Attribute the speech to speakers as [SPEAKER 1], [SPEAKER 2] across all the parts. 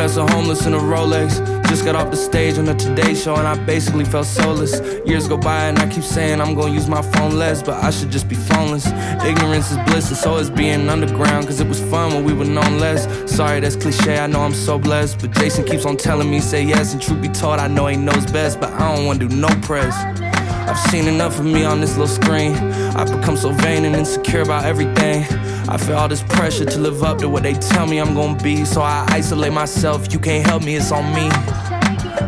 [SPEAKER 1] professor homeless in a Rolex. Just got off the stage on the Today Show and I basically felt soulless. Years go by and I keep saying I'm gonna use my phone less, but I should just be phoneless. Ignorance is bliss and so is being underground, cause it was fun when we were known less. Sorry, that's cliche, I know I'm so blessed, but Jason keeps on telling me say yes, and truth be told I know he knows best, but I don't wanna do no press. I've seen enough of me on this little screen. I've become so vain and insecure about everything. I feel all this pressure to live up to what they tell me I'm gonna be, so I isolate myself. You can't help me, it's on me.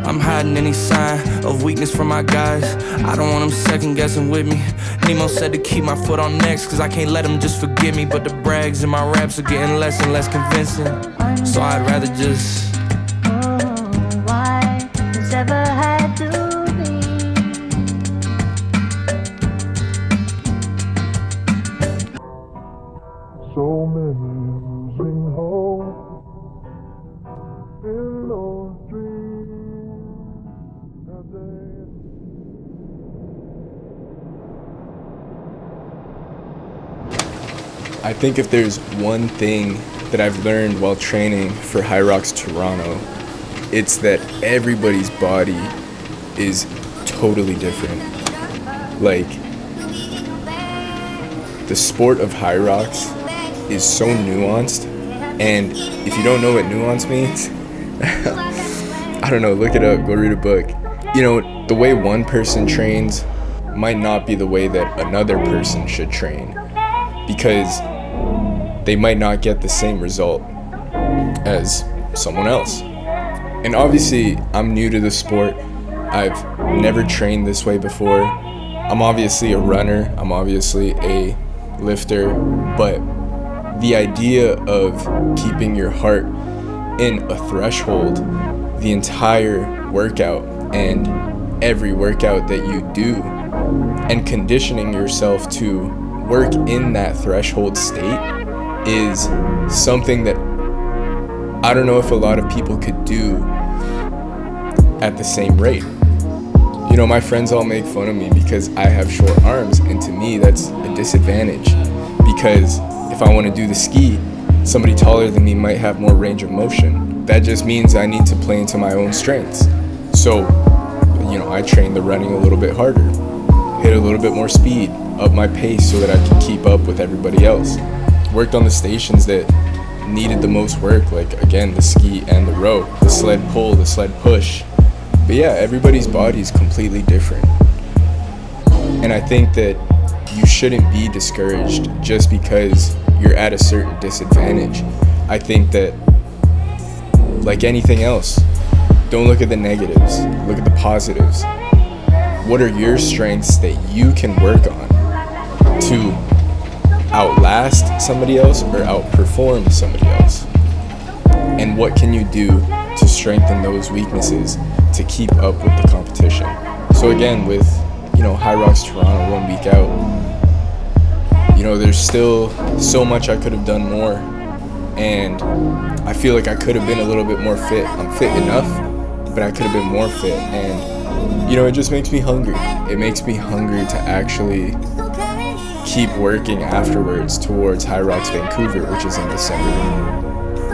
[SPEAKER 1] I'm hiding any sign of weakness from my guys. I don't want them second guessing with me. Nemo said to keep my foot on next, cause I can't let them just forget me. But the brags in my raps are getting less and less convincing, so I'd rather just
[SPEAKER 2] why this ever had to be.
[SPEAKER 3] So many losing hope in those dreams that
[SPEAKER 4] I think if there's one thing that I've learned while training for Hyrox Toronto, it's that everybody's body is totally different. Like, the sport of Hyrox is so nuanced, and if you don't know what nuance means, I don't know, look it up, go read a book. You know, the way one person trains might not be the way that another person should train, because they might not get the same result as someone else. And obviously, I'm new to the sport. I've never trained this way before. I'm obviously a runner, I'm obviously a lifter, but the idea of keeping your heart in a threshold the entire workout and every workout that you do, and conditioning yourself to work in that threshold state is something that I don't know if a lot of people could do at the same rate. You know, my friends all make fun of me because I have short arms, and to me that's a disadvantage, because if I want to do the ski, somebody taller than me might have more range of motion. That just means I need to play into my own strengths. So, you know, I train the running a little bit harder, hit a little bit more speed, up my pace so that I can keep up with everybody else. Worked on the stations that needed the most work, like again, the ski and the row, the sled pull, the sled push. But yeah, everybody's body is completely different. And I think that you shouldn't be discouraged just because you're at a certain disadvantage. I think that, like anything else, don't look at the negatives, look at the positives. What are your strengths that you can work on to outlast somebody else or outperform somebody else? And what can you do to strengthen those weaknesses to keep up with the competition? So again, with, you know, Hyrox Toronto 1 week out, you know, there's still so much I could have done more, and I feel like I could have been a little bit more fit. I'm fit enough, but I could have been more fit, and you know, it just makes me hungry. It makes me hungry to actually keep working afterwards towards Hyrox Vancouver, which is in December.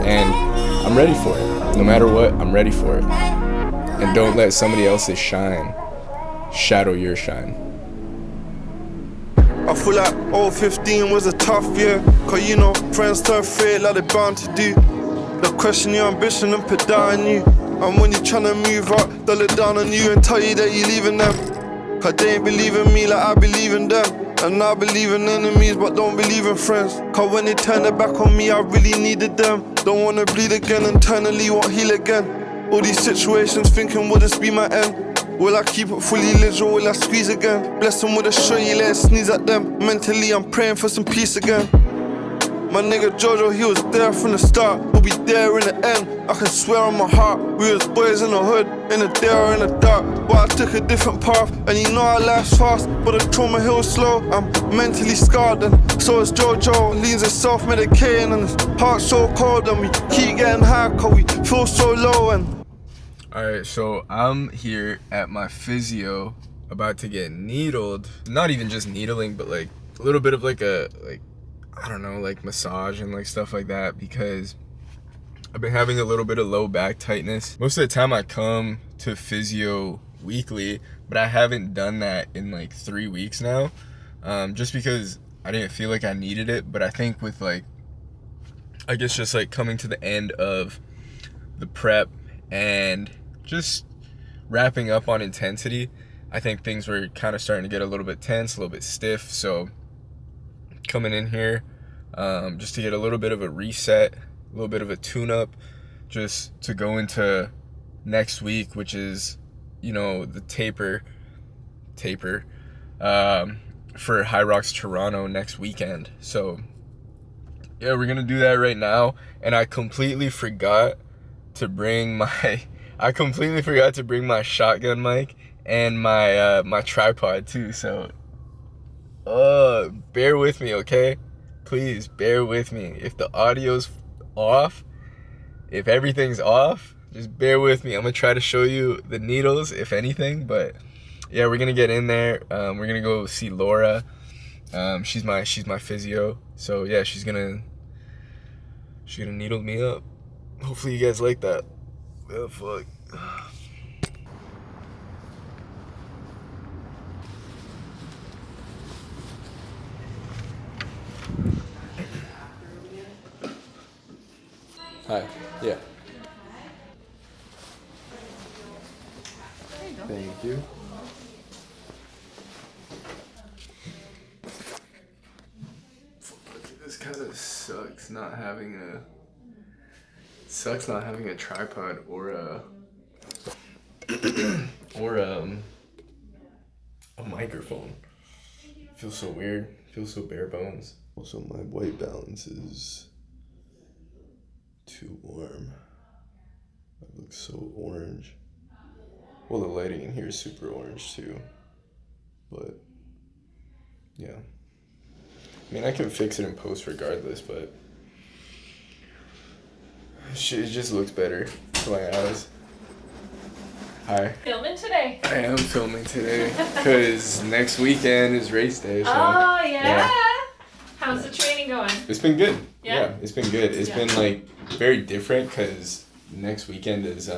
[SPEAKER 4] And I'm ready for it. No matter what, I'm ready for it. And don't let somebody else's shine shadow your shine.
[SPEAKER 3] I feel like 015 was a tough year, cause you know, friends turn fate like they're bound to do. They question your ambition and put down on you. And when you're trying to move up, they'll look down on you and tell you that you're leaving them. Cause they ain't believe in me like I believe in them. And I believe in enemies but don't believe in friends. Cause when they turned their back on me, I really needed them. Don't wanna bleed again, internally won't heal again. All these situations thinking, will this be my end? Will I keep it fully lit or will I squeeze again? Bless them with a shorty, let it sneeze at them. Mentally I'm praying for some peace again. My nigga Jojo, he was there from the start, we'll be there in the end. I can swear on my heart, we was boys in the hood, in the day or in the dark. But I took a different path, and you know our life's fast, but the trauma heals slow. I'm mentally scarred, and so is Jojo. Leans in self-medicating, and his heart's so cold, and we keep getting high, cause we feel so low. And
[SPEAKER 4] Alright, so I'm here at my physio, about to get needled. Not even just needling, but like a little bit of like a, I don't know, like massage and like stuff like that, because I've been having a little bit of low back tightness. Most of the time I come to physio weekly, but I haven't done that in like 3 weeks now, just because I didn't feel like I needed it. But I think with like, I guess just like coming to the end of the prep and just wrapping up on intensity, I think things were kind of starting to get a little bit tense, a little bit stiff. So coming in here just to get a little bit of a reset, a little bit of a tune-up, just to go into next week, which is, you know, the taper for Hyrox Toronto next weekend. So yeah, we're gonna do that right now. And I completely forgot to bring my shotgun mic and my my tripod too. So bear with me, okay? Please bear with me. If the audio's off, if everything's off, just bear with me. I'm gonna try to show you the needles, if anything. But yeah, we're gonna get in there. We're gonna go see Laura. She's my physio. So yeah, she's gonna needle me up. Hopefully you guys like that. Oh fuck. Hi. Yeah. Thank you. This kind of sucks not having a tripod or a microphone. Feels so weird. Feels so bare bones. Also, my white balance is too warm. It looks so orange. Well, the lighting in here is super orange too. But yeah. I mean, I can fix it in post regardless, but it just looks better to my eyes. Hi.
[SPEAKER 5] Filming today.
[SPEAKER 4] I am filming today because next weekend is race day. So,
[SPEAKER 5] oh, yeah. How's the training going?
[SPEAKER 4] It's been good.
[SPEAKER 5] Yeah?
[SPEAKER 4] It's been good. It's been like very different because next weekend is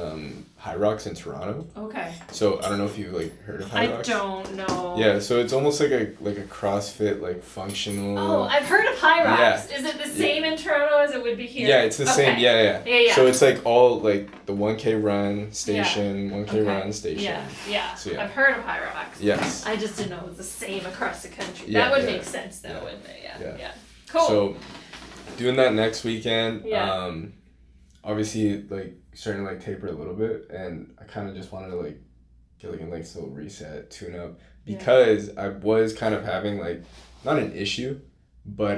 [SPEAKER 4] Hyrox in Toronto.
[SPEAKER 5] Okay.
[SPEAKER 4] So I don't know if you like heard of Hyrox.
[SPEAKER 5] I don't know.
[SPEAKER 4] Yeah, so it's almost like a CrossFit like functional.
[SPEAKER 5] Oh, I've heard of Hyrox.
[SPEAKER 4] Yeah.
[SPEAKER 5] Is it the same in Toronto as it would be here?
[SPEAKER 4] Yeah, it's the same. Yeah.
[SPEAKER 5] Yeah.
[SPEAKER 4] So it's like all like the 1K run station, 1K run station.
[SPEAKER 5] Yeah.
[SPEAKER 4] So, yeah.
[SPEAKER 5] I've heard of Hyrox.
[SPEAKER 4] Yes.
[SPEAKER 5] I just didn't know it was the same across the country.
[SPEAKER 4] Yeah,
[SPEAKER 5] that would
[SPEAKER 4] yeah.
[SPEAKER 5] make sense though, wouldn't it? Yeah. Cool.
[SPEAKER 4] So doing that next weekend.
[SPEAKER 5] Yeah.
[SPEAKER 4] Obviously like starting to like taper a little bit, and I kind of just wanted to like get like a nice little reset, tune up, because I was kind of having like not an issue, but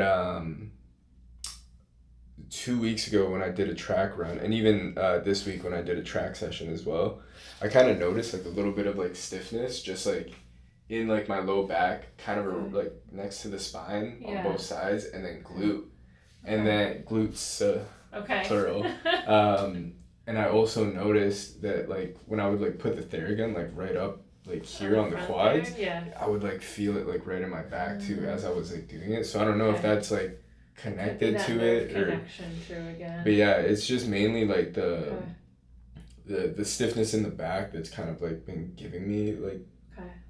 [SPEAKER 4] 2 weeks ago when I did a track run, and even this week when I did a track session as well, I kind of noticed like a little bit of like stiffness just like in like my low back, kind of like next to the spine on both sides, and then glute, and then glutes plural. And I also noticed that like when I would like put the Theragun like right up like here on the quads, I would like feel it like right in my back too as I was like doing it. So I don't know if that's like connected to it or
[SPEAKER 5] connection through again.
[SPEAKER 4] But yeah, it's just mainly like the stiffness in the back that's kind of like been giving me like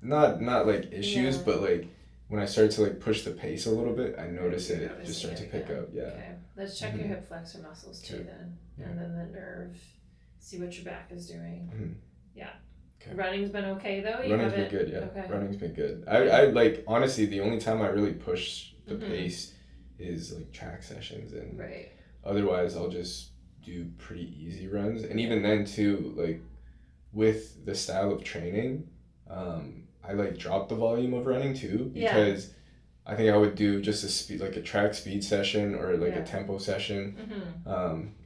[SPEAKER 4] not like issues, but like when I start to like push the pace a little bit, I notice it just start to pick up. Yeah.
[SPEAKER 5] Okay. Let's check your hip flexor muscles too then. And then the nerve. See what your back is doing. Yeah. Okay. Running's been okay though?
[SPEAKER 4] Running's been good, yeah. Okay. Running's been good. I like honestly the only time I really push the pace is like track sessions, and otherwise I'll just do pretty easy runs. And even then too, like with the style of training, I like drop the volume of running too, because I think I would do just a track speed session or like a tempo session,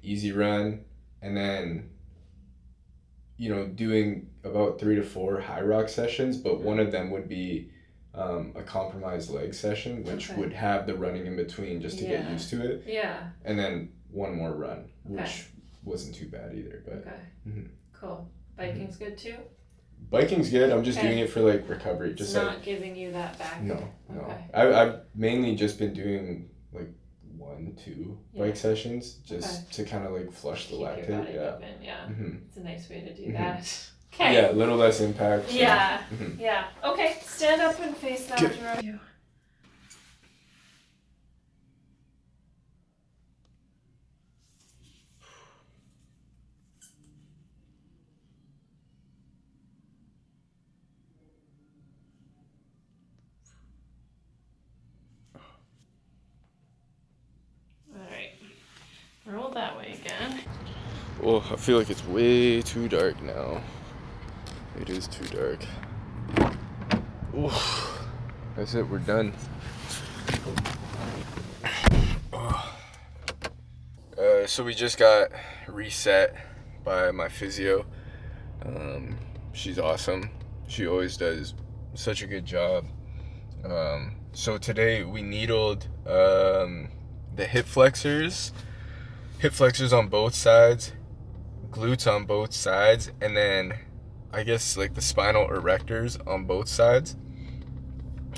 [SPEAKER 4] easy run, and then doing about 3 to 4 Hyrox sessions, but one of them would be a compromised leg session, which would have the running in between just to get used to it. Yeah. And then one more run, which wasn't too bad either. But
[SPEAKER 5] cool. Biking's good too?
[SPEAKER 4] Biking's good. I'm just doing it for like recovery. Just
[SPEAKER 5] not giving you that back.
[SPEAKER 4] No. I've mainly just been doing like 1-2
[SPEAKER 5] Yeah.
[SPEAKER 4] bike sessions just to kind of like flush the
[SPEAKER 5] Keep your
[SPEAKER 4] lactate.
[SPEAKER 5] body
[SPEAKER 4] Yeah.
[SPEAKER 5] moving, yeah.
[SPEAKER 4] Mm-hmm.
[SPEAKER 5] It's a nice way to do
[SPEAKER 4] Mhm.
[SPEAKER 5] that. Okay.
[SPEAKER 4] Yeah, a little less impact. So.
[SPEAKER 5] Yeah.
[SPEAKER 4] Mhm.
[SPEAKER 5] Yeah. Okay, stand up and face that
[SPEAKER 4] Good.
[SPEAKER 5] direction. Alright. Roll that way again.
[SPEAKER 4] Oh, I feel like it's way too dark now. It is too dark. Oh, that's it, we're done. So we just got reset by my physio. She's awesome. She always does such a good job. So today we needled the hip flexors on both sides, glutes on both sides, and then I guess like the spinal erectors on both sides,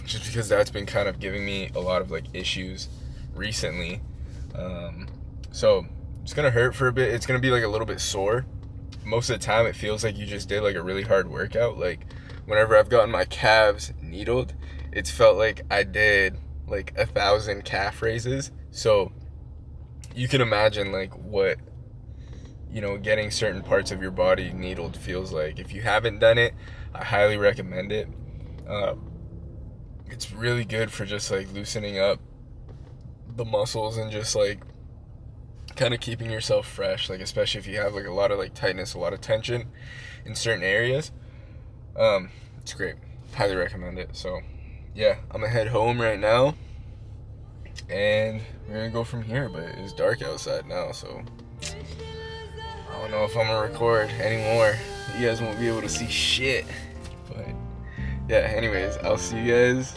[SPEAKER 4] just because that's been kind of giving me a lot of like issues recently. So it's gonna hurt for a bit. It's gonna be like a little bit sore. Most of the time it feels like you just did like a really hard workout. Like whenever I've gotten my calves needled, it's felt like I did like 1,000 calf raises. So you can imagine like what, you know, getting certain parts of your body needled feels like. If you haven't done it, I highly recommend it. It's really good for just like loosening up the muscles and just like kind of keeping yourself fresh, like especially if you have like a lot of like tightness, a lot of tension in certain areas. It's great. Highly recommend it. So yeah, I'm gonna head home right now and we're gonna go from here, but it's dark outside now, so I don't know if I'm gonna record anymore. You guys won't be able to see shit, but yeah, anyways, I'll see you guys.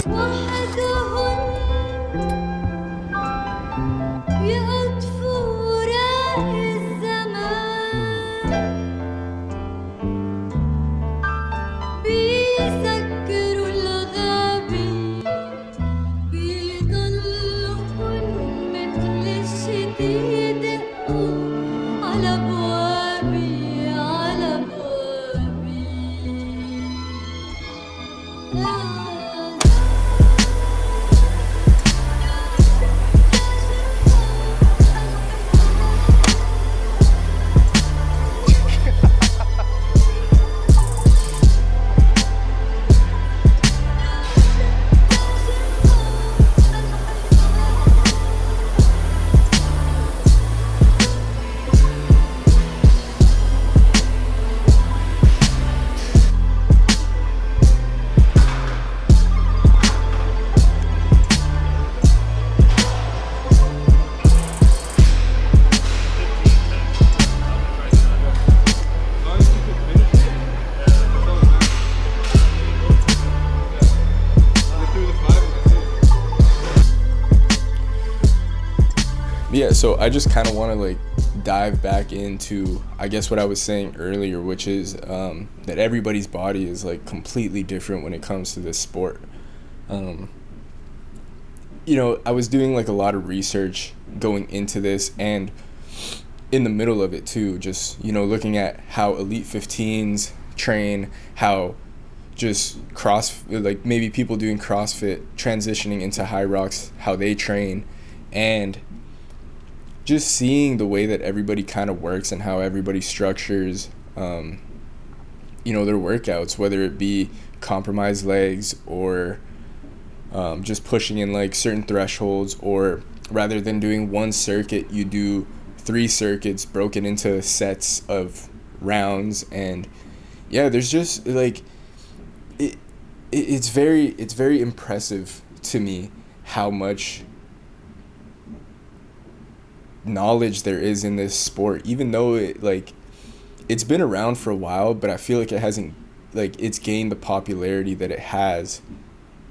[SPEAKER 4] Yeah, so I just kind of want to like dive back into, I guess, what I was saying earlier, which is that everybody's body is like completely different when it comes to this sport. You know, I was doing like a lot of research going into this, and in the middle of it too, just, you know, looking at how Elite 15s train, how just like maybe people doing CrossFit transitioning into Hyrox, how they train, and just seeing the way that everybody kind of works and how everybody structures, you know, their workouts, whether it be compromised legs or just pushing in like certain thresholds, or rather than doing one circuit, you do 3 circuits broken into sets of rounds. And yeah, there's just like, it's very impressive to me how much knowledge there is in this sport, even though it's been around for a while, but I feel like it hasn't, like, it's gained the popularity that it has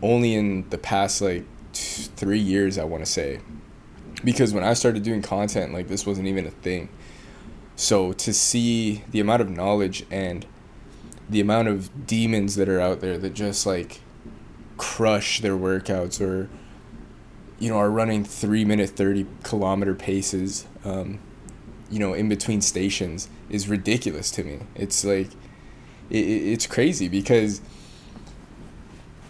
[SPEAKER 4] only in the past like 3 years, I want to say, because when I started doing content, like, this wasn't even a thing. So to see the amount of knowledge and the amount of demons that are out there that just like crush their workouts, or are running 3-minute 30-kilometer paces, in between stations is ridiculous to me. It's like, it's crazy because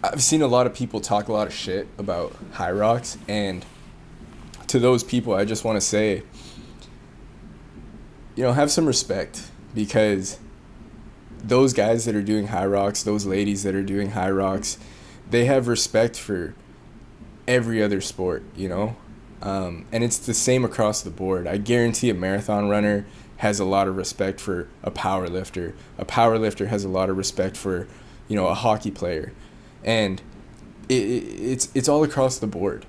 [SPEAKER 4] I've seen a lot of people talk a lot of shit about Hyrox, and to those people, I just want to say, have some respect, because those guys that are doing Hyrox, those ladies that are doing Hyrox, they have respect for every other sport, and it's the same across the board. I guarantee a marathon runner has a lot of respect for a power lifter. A power lifter has a lot of respect for, a hockey player. And it's all across the board.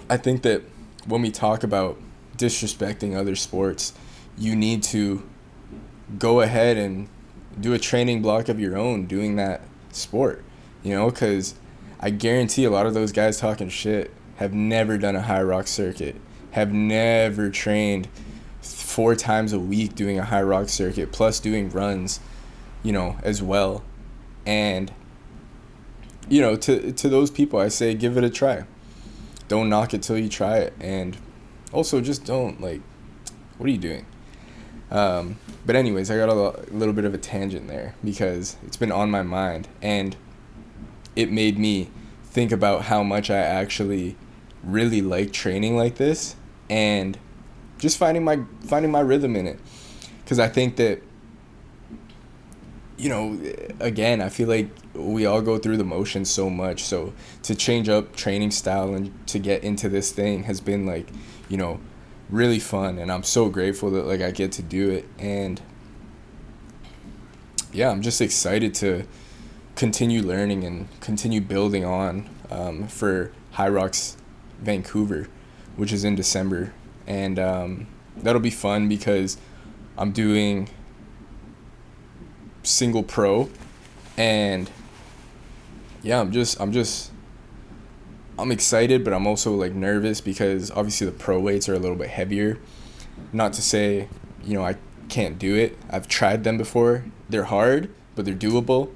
[SPEAKER 4] I think that when we talk about disrespecting other sports, you need to go ahead and do a training block of your own doing that sport, because I guarantee a lot of those guys talking shit have never done a Hyrox circuit, have never trained 4 times a week doing a Hyrox circuit, plus doing runs, as well. And to those people, I say, give it a try. Don't knock it till you try it. And also just don't, what are you doing? But anyways, I got a little bit of a tangent there because it's been on my mind, and it made me think about how much I actually really like training like this, and just finding my rhythm in it. Because I think that, again, I feel like we all go through the motions so much. So to change up training style and to get into this thing has been really fun. And I'm so grateful that I get to do it. And yeah, I'm just excited to continue learning and continue building on for Hyrox Vancouver, which is in December. And that'll be fun because I'm doing single pro, and yeah, I'm excited, but I'm also nervous because obviously the pro weights are a little bit heavier. Not to say I can't do it. I've tried them before. They're hard, but they're doable.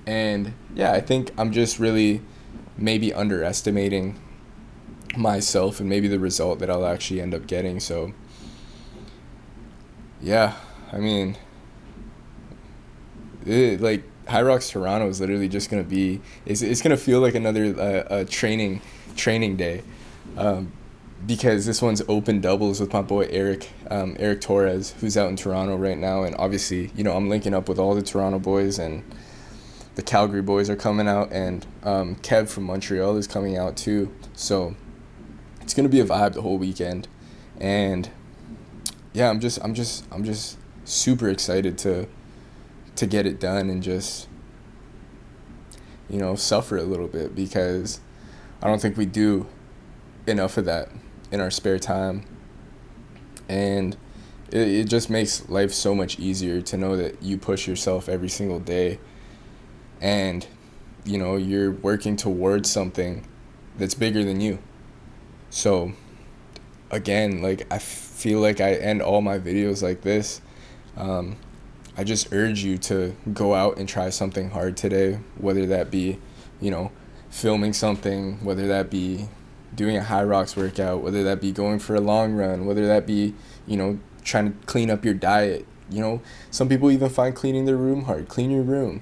[SPEAKER 4] And yeah, I think I'm just really maybe underestimating myself and maybe the result that I'll actually end up getting. So yeah, I mean, Hyrox Toronto is literally just gonna be, it's gonna feel like another training day, because this one's open doubles with my boy Eric Torres, who's out in Toronto right now. And obviously I'm linking up with all the Toronto boys, and the Calgary boys are coming out, and Kev from Montreal is coming out too. So it's gonna be a vibe the whole weekend. And yeah, I'm just super excited to get it done and just suffer a little bit, because I don't think we do enough of that in our spare time. And it just makes life so much easier to know that you push yourself every single day, and you're working towards something that's bigger than you. So again, I feel like I end all my videos like this. I just urge you to go out and try something hard today, whether that be, filming something, whether that be doing a Hyrox workout, whether that be going for a long run, whether that be, trying to clean up your diet. Some people even find cleaning their room hard. Clean your room,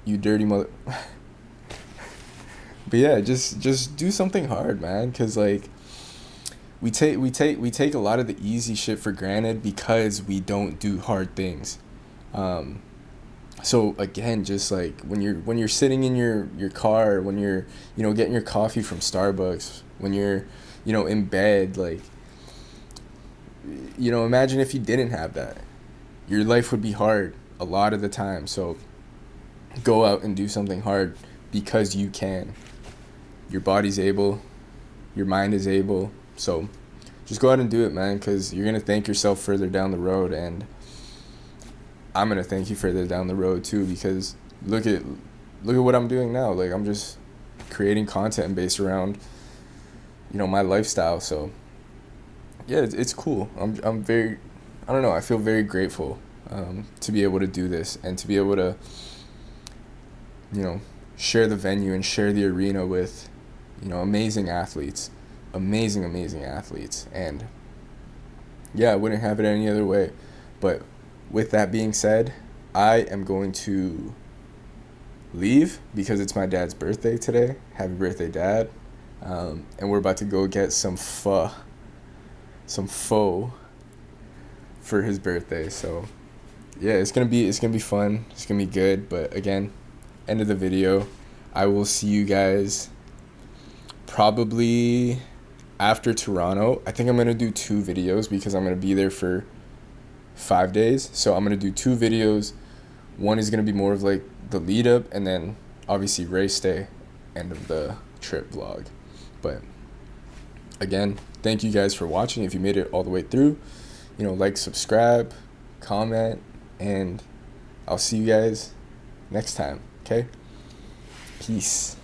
[SPEAKER 4] you dirty mother. But yeah, just do something hard, man, because we take a lot of the easy shit for granted because we don't do hard things. So again, just when you're sitting in your car, when you're getting your coffee from Starbucks, when you're in bed, imagine if you didn't have that. Your life would be hard a lot of the time. So go out and do something hard because you can. Your body's able, your mind is able. So just go out and do it, man, because you're gonna thank yourself further down the road. And I'm gonna thank you further down the road too, because look at what I'm doing now. I'm just creating content based around my lifestyle. So yeah, it's cool. I'm very, I don't know, I feel very grateful to be able to do this and to be able to share the venue and share the arena with amazing athletes. amazing athletes, and yeah, I wouldn't have it any other way. But with that being said, I am going to leave because it's my dad's birthday today. Happy birthday, Dad. And we're about to go get some pho for his birthday. So yeah, it's gonna be fun. It's gonna be good. But again, end of the video. I will see you guys probably after Toronto. I think I'm gonna do 2 videos because I'm gonna be there for 5 days. So I'm gonna do 2 videos. One is gonna be more of like the lead up, and then obviously race day, end of the trip vlog. But again, thank you guys for watching. If you made it all the way through, like, subscribe, comment, and I'll see you guys next time. Okay, peace.